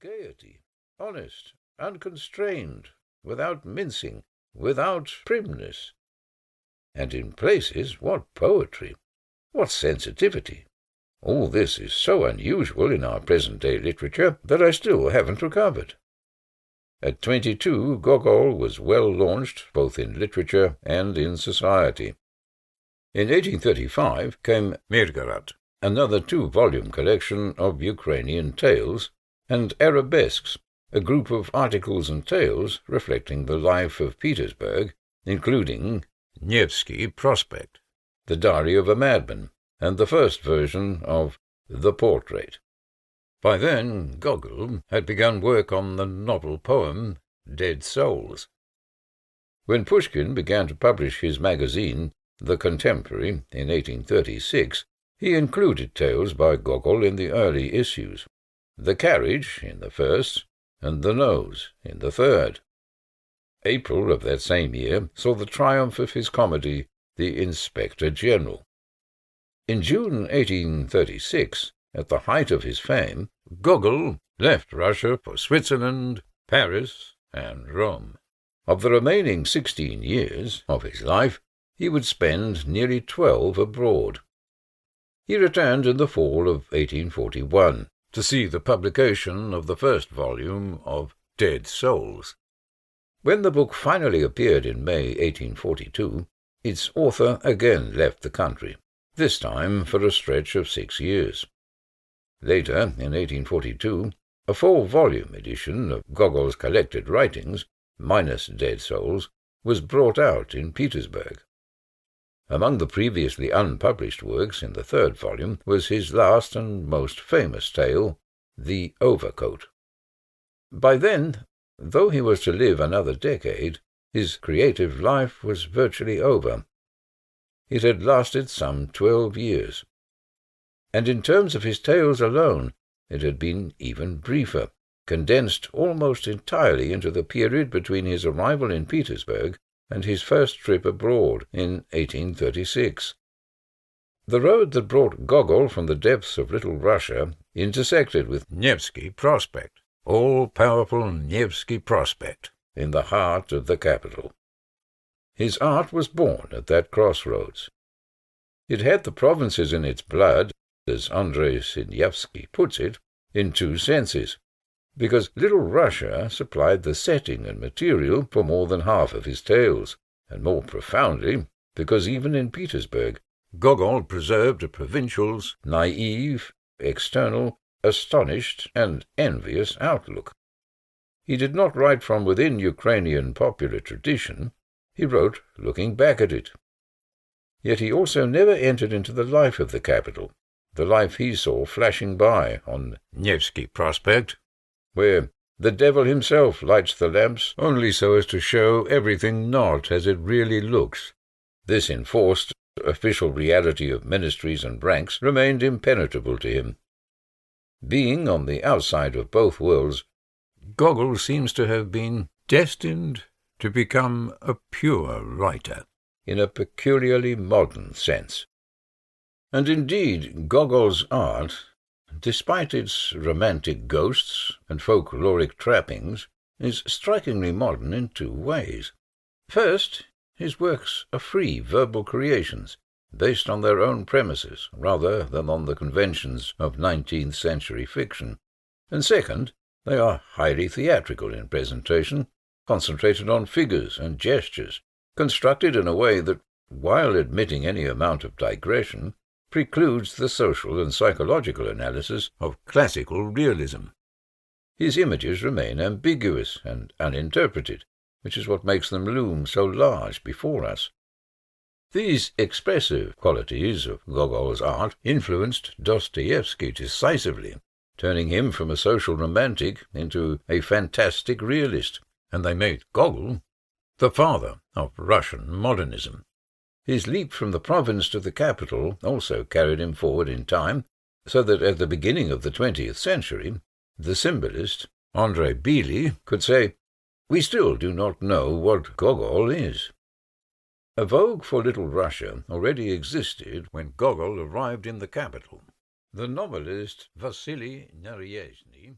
gaiety, honest, unconstrained, without mincing, without primness. And in places, what poetry, what sensitivity! All this is so unusual in our present-day literature that I still haven't recovered. At 22, Gogol was well launched both in literature and in society. In 1835 came Mirgorod, another 2-volume collection of Ukrainian tales, and Arabesques, a group of articles and tales reflecting the life of Petersburg, including Nevsky Prospect, The Diary of a Madman, and the first version of The Portrait. By then, Gogol had begun work on the novel poem Dead Souls. When Pushkin began to publish his magazine, The Contemporary, in 1836, he included tales by Gogol in the early issues, The Carriage in the first, and The Nose in the third. April of that same year saw the triumph of his comedy, The Inspector General. In June 1836, at the height of his fame, Gogol left Russia for Switzerland, Paris, and Rome. Of the remaining 16 years of his life, he would spend nearly 12 abroad. He returned in the fall of 1841 to see the publication of the first volume of Dead Souls. When the book finally appeared in May 1842, its author again left the country, this time for a stretch of 6 years. Later, in 1842, a 4-volume edition of Gogol's collected writings, minus Dead Souls, was brought out in Petersburg. Among the previously unpublished works in the 3rd volume was his last and most famous tale, The Overcoat. By then, though he was to live another decade, his creative life was virtually over. It had lasted some 12 years. And in terms of his tales alone, it had been even briefer, condensed almost entirely into the period between his arrival in Petersburg and his first trip abroad in 1836. The road that brought Gogol from the depths of Little Russia intersected with Nevsky Prospect, all-powerful Nevsky Prospect, in the heart of the capital. His art was born at that crossroads. It had the provinces in its blood, as Andrei Sinyavsky puts it, in 2 senses, because Little Russia supplied the setting and material for more than half of his tales, and more profoundly, because even in Petersburg, Gogol preserved a provincial's naive, external, astonished, and envious outlook. He did not write from within Ukrainian popular tradition, he wrote looking back at it. Yet he also never entered into the life of the capital, the life he saw flashing by on Nevsky Prospect, where the devil himself lights the lamps only so as to show everything not as it really looks. This enforced, official reality of ministries and ranks remained impenetrable to him. Being on the outside of both worlds, Gogol seems to have been destined to become a pure writer, in a peculiarly modern sense. And indeed, Gogol's art, despite its romantic ghosts and folkloric trappings, is strikingly modern in 2 ways. First, his works are free verbal creations, based on their own premises rather than on the conventions of 19th-century fiction. And second, they are highly theatrical in presentation, concentrated on figures and gestures, constructed in a way that, while admitting any amount of digression, precludes the social and psychological analysis of classical realism. His images remain ambiguous and uninterpreted, which is what makes them loom so large before us. These expressive qualities of Gogol's art influenced Dostoevsky decisively, turning him from a social romantic into a fantastic realist, and they made Gogol the father of Russian modernism. His leap from the province to the capital also carried him forward in time, so that at the beginning of the 20th century, the symbolist, Andrei Bely, could say, "We still do not know what Gogol is." A vogue for Little Russia already existed when Gogol arrived in the capital. The novelist Vasily Naryezhny